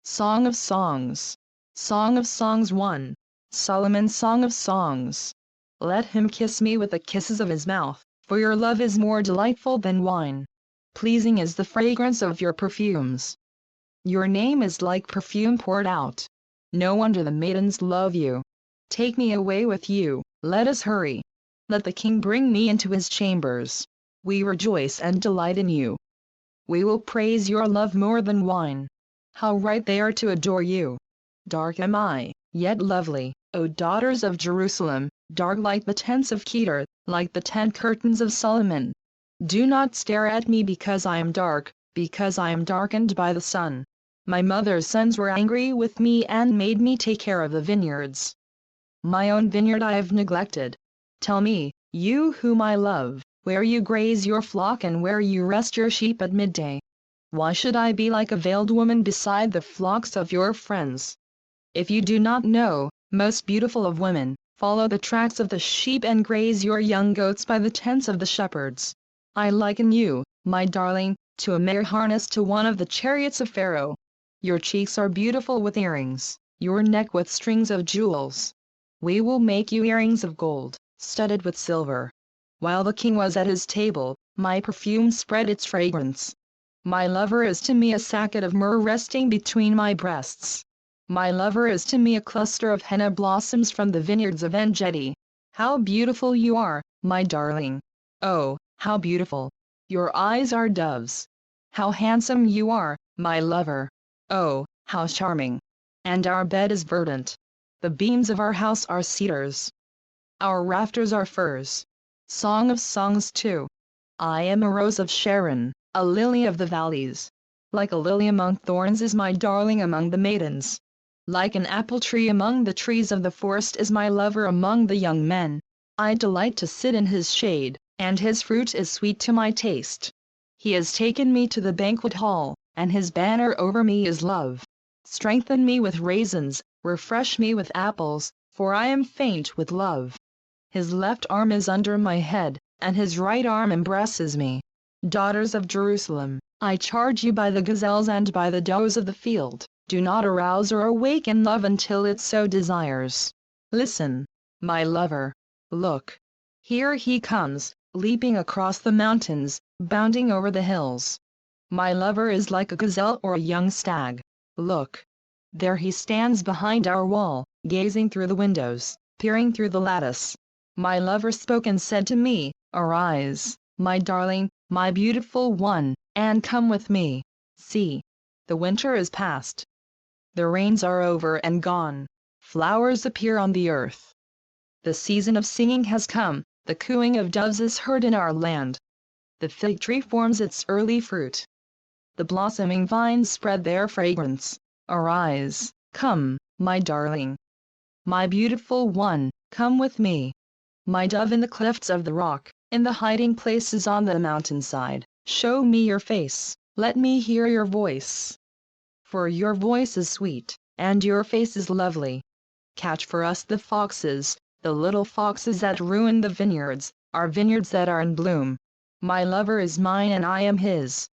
Song of Songs. Song of Songs 1. Solomon's Song of Songs. Let him kiss me with the kisses of his mouth, for your love is more delightful than wine. Pleasing is the fragrance of your perfumes. Your name is like perfume poured out. No wonder the maidens love you. Take me away with you, let us hurry. Let the king bring me into his chambers. We rejoice and delight in you. We will praise your love more than wine. How right they are to adore you. Dark am I, yet lovely, O daughters of Jerusalem, dark like the tents of Kedar, like the tent curtains of Solomon. Do not stare at me because I am dark, because I am darkened by the sun. My mother's sons were angry with me and made me take care of the vineyards. My own vineyard I have neglected. Tell me, you whom I love, where you graze your flock and where you rest your sheep at midday. Why should I be like a veiled woman beside the flocks of your friends? If you do not know, most beautiful of women, follow the tracks of the sheep and graze your young goats by the tents of the shepherds. I liken you, my darling, to a mare harnessed to one of the chariots of Pharaoh. Your cheeks are beautiful with earrings, your neck with strings of jewels. We will make you earrings of gold, studded with silver. While the king was at his table, my perfume spread its fragrance. My lover is to me a sacket of myrrh resting between my breasts. My lover is to me a cluster of henna blossoms from the vineyards of En-Gedi. How beautiful you are, my darling! Oh, how beautiful! Your eyes are doves. How handsome you are, my lover! Oh, how charming! And our bed is verdant. The beams of our house are cedars. Our rafters are firs. Song of Songs 2. I am a rose of Sharon, a lily of the valleys. Like a lily among thorns is my darling among the maidens. Like an apple tree among the trees of the forest is my lover among the young men. I delight to sit in his shade, and his fruit is sweet to my taste. He has taken me to the banquet hall, and his banner over me is love. Strengthen me with raisins, refresh me with apples, for I am faint with love. His left arm is under my head, and his right arm embraces me. Daughters of Jerusalem, I charge you by the gazelles and by the does of the field, do not arouse or awaken love until it so desires. Listen, my lover. Look. Here he comes, leaping across the mountains, bounding over the hills. My lover is like a gazelle or a young stag. Look. There he stands behind our wall, gazing through the windows, peering through the lattice. My lover spoke and said to me, Arise, my darling, my beautiful one, and come with me. See, the winter is past. The rains are over and gone. Flowers appear on the earth. The season of singing has come, the cooing of doves is heard in our land. The fig tree forms its early fruit. The blossoming vines spread their fragrance. Arise, come, my darling. My beautiful one, come with me. My dove in the clefts of the rock, in the hiding places on the mountainside, show me your face, let me hear your voice. For your voice is sweet, and your face is lovely. Catch for us the foxes, the little foxes that ruin the vineyards, our vineyards that are in bloom. My lover is mine and I am his.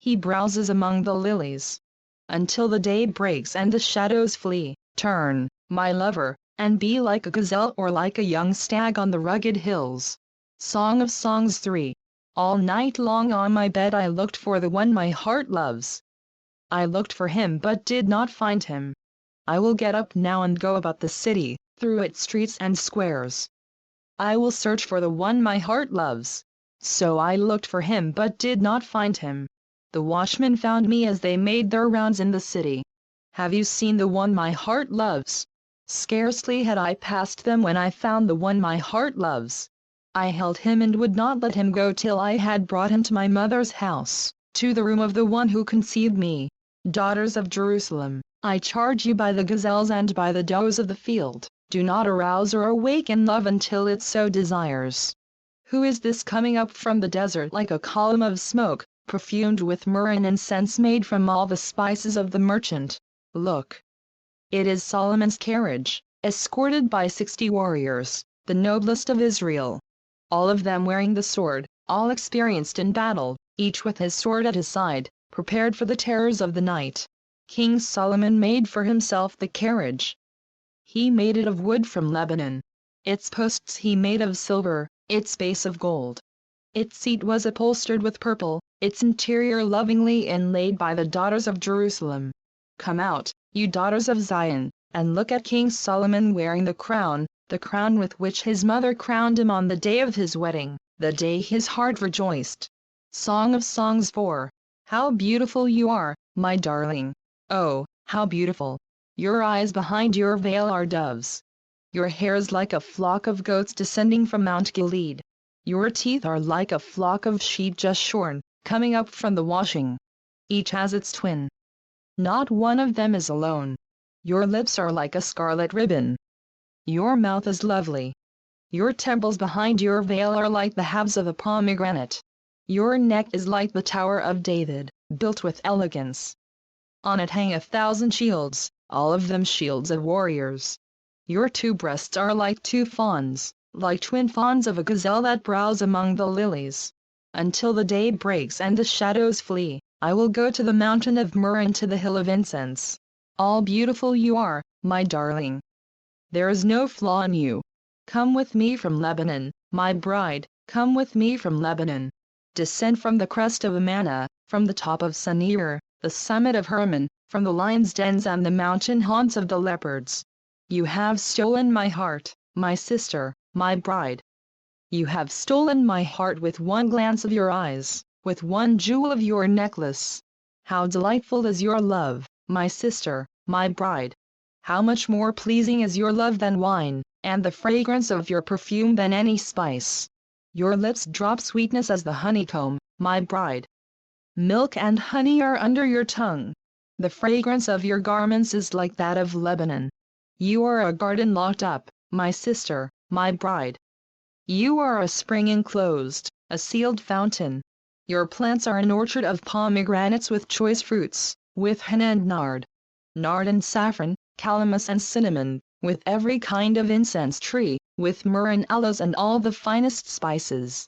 He browses among the lilies. Until the day breaks and the shadows flee, turn, my lover, and be like a gazelle or like a young stag on the rugged hills. Song of Songs 3. All night long on my bed I looked for the one my heart loves. I looked for him but did not find him. I will get up now and go about the city, through its streets and squares. I will search for the one my heart loves. So I looked for him but did not find him. The watchmen found me as they made their rounds in the city. Have you seen the one my heart loves? Scarcely had I passed them when I found the one my heart loves. I held him and would not let him go till I had brought him to my mother's house, to the room of the one who conceived me. Daughters of Jerusalem, I charge you by the gazelles and by the does of the field, do not arouse or awaken love until it so desires. Who is this coming up from the desert like a column of smoke, perfumed with myrrh and incense made from all the spices of the merchant? Look. It is Solomon's carriage, escorted by 60 warriors, the noblest of Israel. All of them wearing the sword, all experienced in battle, each with his sword at his side, prepared for the terrors of the night. King Solomon made for himself the carriage. He made it of wood from Lebanon. Its posts he made of silver, its base of gold. Its seat was upholstered with purple, its interior lovingly inlaid by the daughters of Jerusalem. Come out, you daughters of Zion, and look at King Solomon wearing the crown with which his mother crowned him on the day of his wedding, the day his heart rejoiced. Song of Songs 4. How beautiful you are, my darling! Oh, how beautiful! Your eyes behind your veil are doves. Your hair is like a flock of goats descending from Mount Gilead. Your teeth are like a flock of sheep just shorn, coming up from the washing. Each has its twin. Not one of them is alone. Your lips are like a scarlet ribbon. Your mouth is lovely. Your temples behind your veil are like the halves of a pomegranate. Your neck is like the Tower of David, built with elegance. On it hang 1,000 shields, all of them shields of warriors. Your 2 breasts are like 2 fawns, like twin fawns of a gazelle that browse among the lilies. Until the day breaks and the shadows flee, I will go to the mountain of myrrh and to the hill of incense. All beautiful you are, my darling. There is no flaw in you. Come with me from Lebanon, my bride, come with me from Lebanon. Descend from the crest of Amana, from the top of Senir, the summit of Hermon, from the lions' dens and the mountain haunts of the leopards. You have stolen my heart, my sister, my bride. You have stolen my heart with one glance of your eyes, with one jewel of your necklace. How delightful is your love, my sister, my bride! How much more pleasing is your love than wine, and the fragrance of your perfume than any spice. Your lips drop sweetness as the honeycomb, my bride. Milk and honey are under your tongue. The fragrance of your garments is like that of Lebanon. You are a garden locked up, my sister, my bride. You are a spring enclosed, a sealed fountain. Your plants are an orchard of pomegranates with choice fruits, with henna and nard and saffron, calamus and cinnamon, with every kind of incense tree, with myrrh and aloes and all the finest spices.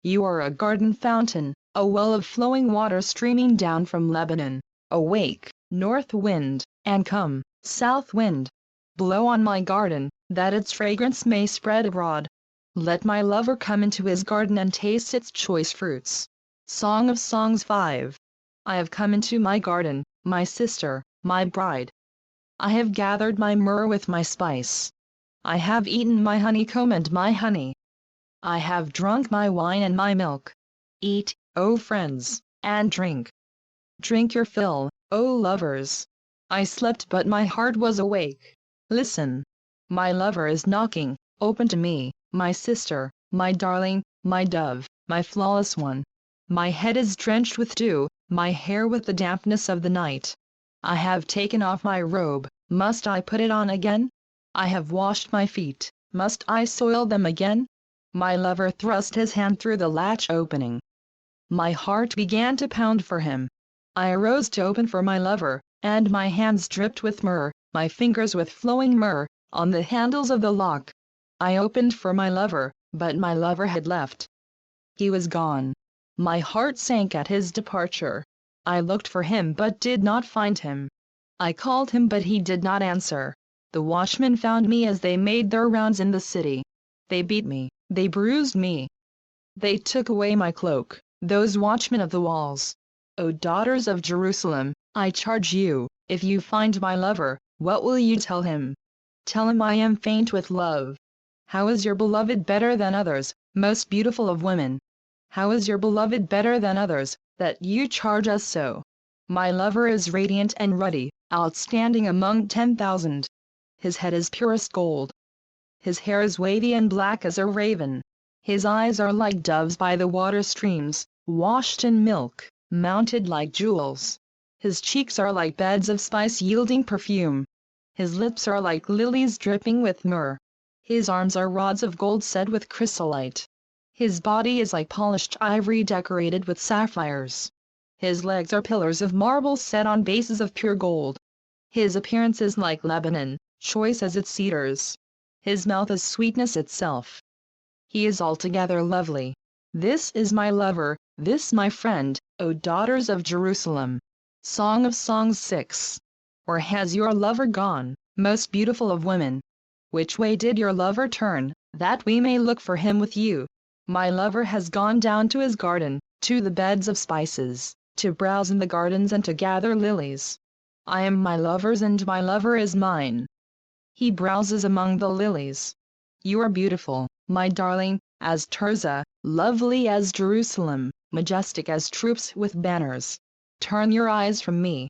You are a garden fountain, a well of flowing water streaming down from Lebanon. Awake, north wind, and come, south wind. Blow on my garden, that its fragrance may spread abroad. Let my lover come into his garden and taste its choice fruits. Song of Songs 5. I have come into my garden, my sister, my bride. I have gathered my myrrh with my spice. I have eaten my honeycomb and my honey. I have drunk my wine and my milk. Eat, O friends, and drink. Drink your fill, O lovers. I slept but my heart was awake. Listen. My lover is knocking, open to me, my sister, my darling, my dove, my flawless one. My head is drenched with dew, my hair with the dampness of the night. I have taken off my robe, must I put it on again? I have washed my feet, must I soil them again? My lover thrust his hand through the latch opening. My heart began to pound for him. I arose to open for my lover, and my hands dripped with myrrh, my fingers with flowing myrrh, on the handles of the lock. I opened for my lover, but my lover had left. He was gone. My heart sank at his departure. I looked for him but did not find him. I called him but he did not answer. The watchmen found me as they made their rounds in the city. They beat me, they bruised me. They took away my cloak, those watchmen of the walls. O daughters of Jerusalem, I charge you, if you find my lover, what will you tell him? Tell him I am faint with love. How is your beloved better than others, most beautiful of women? How is your beloved better than others, that you charge us so? My lover is radiant and ruddy, outstanding among 10,000. His head is purest gold. His hair is wavy and black as a raven. His eyes are like doves by the water streams, washed in milk, mounted like jewels. His cheeks are like beds of spice yielding perfume. His lips are like lilies dripping with myrrh. His arms are rods of gold set with chrysolite. His body is like polished ivory decorated with sapphires. His legs are pillars of marble set on bases of pure gold. His appearance is like Lebanon, choice as its cedars. His mouth is sweetness itself. He is altogether lovely. This is my lover, this my friend, O daughters of Jerusalem. Song of Songs 6. Where has your lover gone, most beautiful of women? Which way did your lover turn, that we may look for him with you? My lover has gone down to his garden, to the beds of spices, to browse in the gardens and to gather lilies. I am my lover's and my lover is mine. He browses among the lilies. You are beautiful, my darling, as Tirzah, lovely as Jerusalem, majestic as troops with banners. Turn your eyes from me.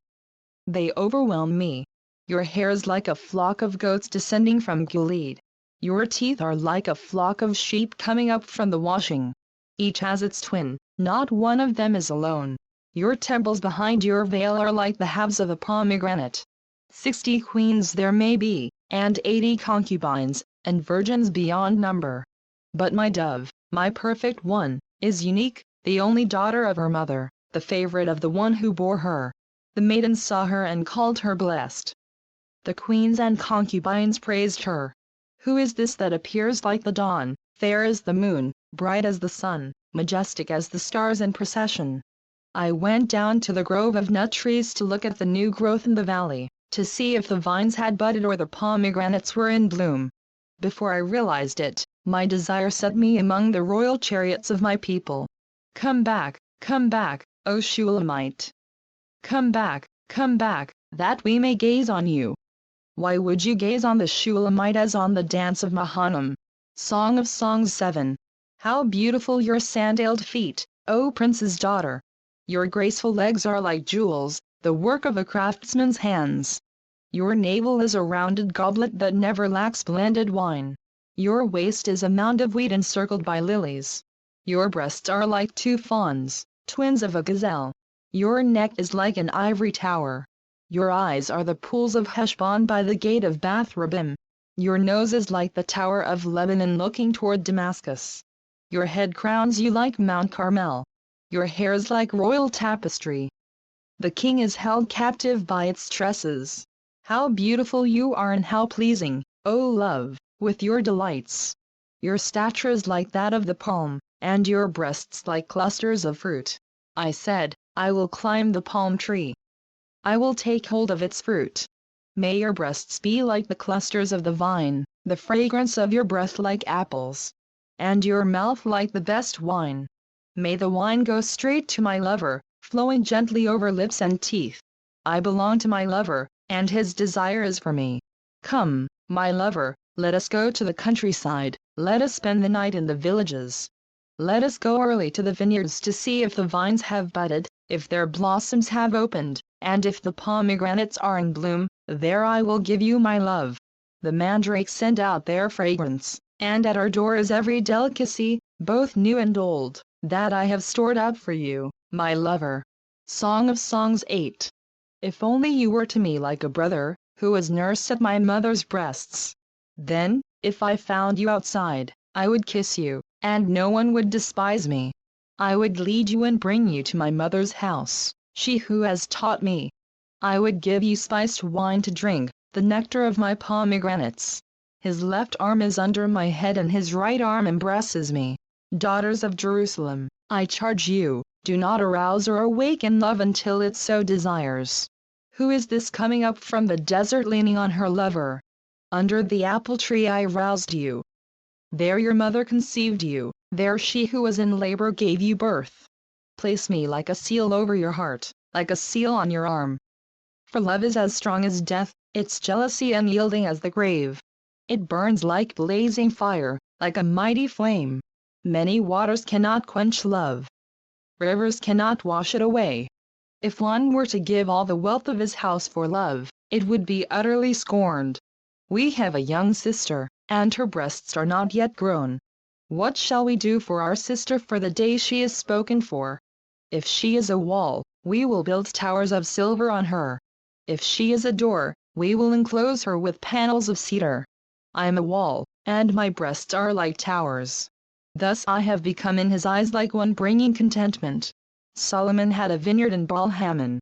They overwhelm me. Your hair is like a flock of goats descending from Gilead. Your teeth are like a flock of sheep coming up from the washing. Each has its twin, not one of them is alone. Your temples behind your veil are like the halves of a pomegranate. 60 queens there may be, and 80 concubines, and virgins beyond number. But my dove, my perfect one, is unique, the only daughter of her mother, the favorite of the one who bore her. The maidens saw her and called her blessed. The queens and concubines praised her. Who is this that appears like the dawn, fair as the moon, bright as the sun, majestic as the stars in procession? I went down to the grove of nut trees to look at the new growth in the valley, to see if the vines had budded or the pomegranates were in bloom. Before I realized it, my desire set me among the royal chariots of my people. Come back, O Shulamite. Come back, that we may gaze on you. Why would you gaze on the Shulamite as on the dance of Mahanaim? Song of Songs 7. How beautiful your sandaled feet, O prince's daughter! Your graceful legs are like jewels, the work of a craftsman's hands. Your navel is a rounded goblet that never lacks blended wine. Your waist is a mound of wheat encircled by lilies. Your breasts are like two fawns, twins of a gazelle. Your neck is like an ivory tower. Your eyes are the pools of Heshbon by the gate of Bath Rabbim. Your nose is like the tower of Lebanon looking toward Damascus. Your head crowns you like Mount Carmel. Your hair is like royal tapestry. The king is held captive by its tresses. How beautiful you are and how pleasing, O love, with your delights. Your stature is like that of the palm, and your breasts like clusters of fruit. I said, I will climb the palm tree. I will take hold of its fruit. May your breasts be like the clusters of the vine, the fragrance of your breath like apples, and your mouth like the best wine. May the wine go straight to my lover, flowing gently over lips and teeth. I belong to my lover, and his desire is for me. Come, my lover, let us go to the countryside, let us spend the night in the villages. Let us go early to the vineyards to see if the vines have budded, if their blossoms have opened, and if the pomegranates are in bloom, there I will give you my love. The mandrakes send out their fragrance, and at our door is every delicacy, both new and old, that I have stored up for you, my lover. Song of Songs 8. If only you were to me like a brother, who was nursed at my mother's breasts. Then, if I found you outside, I would kiss you, and no one would despise me. I would lead you and bring you to my mother's house, she who has taught me. I would give you spiced wine to drink, the nectar of my pomegranates. His left arm is under my head and his right arm embraces me. Daughters of Jerusalem, I charge you, do not arouse or awaken love until it so desires. Who is this coming up from the desert leaning on her lover? Under the apple tree I roused you. There your mother conceived you, there she who was in labor gave you birth. Place me like a seal over your heart, like a seal on your arm. For love is as strong as death, its jealousy unyielding as the grave. It burns like blazing fire, like a mighty flame. Many waters cannot quench love. Rivers cannot wash it away. If one were to give all the wealth of his house for love, it would be utterly scorned. We have a young sister, and her breasts are not yet grown. What shall we do for our sister for the day she is spoken for? If she is a wall, we will build towers of silver on her. If she is a door, we will enclose her with panels of cedar. I am a wall, and my breasts are like towers. Thus I have become in his eyes like one bringing contentment. Solomon had a vineyard in Baal-Hamon.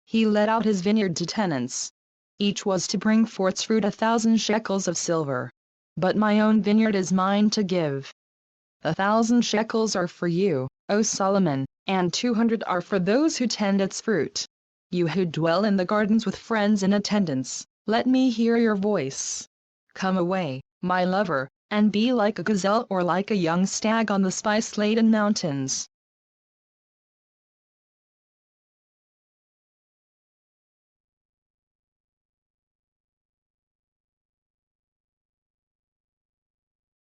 He let out his vineyard to tenants. Each was to bring forth its fruit 1,000 shekels of silver. But my own vineyard is mine to give. 1,000 shekels are for you, O Solomon, and 200 are for those who tend its fruit. You who dwell in the gardens with friends in attendance, let me hear your voice. Come away, my lover, and be like a gazelle or like a young stag on the spice-laden mountains.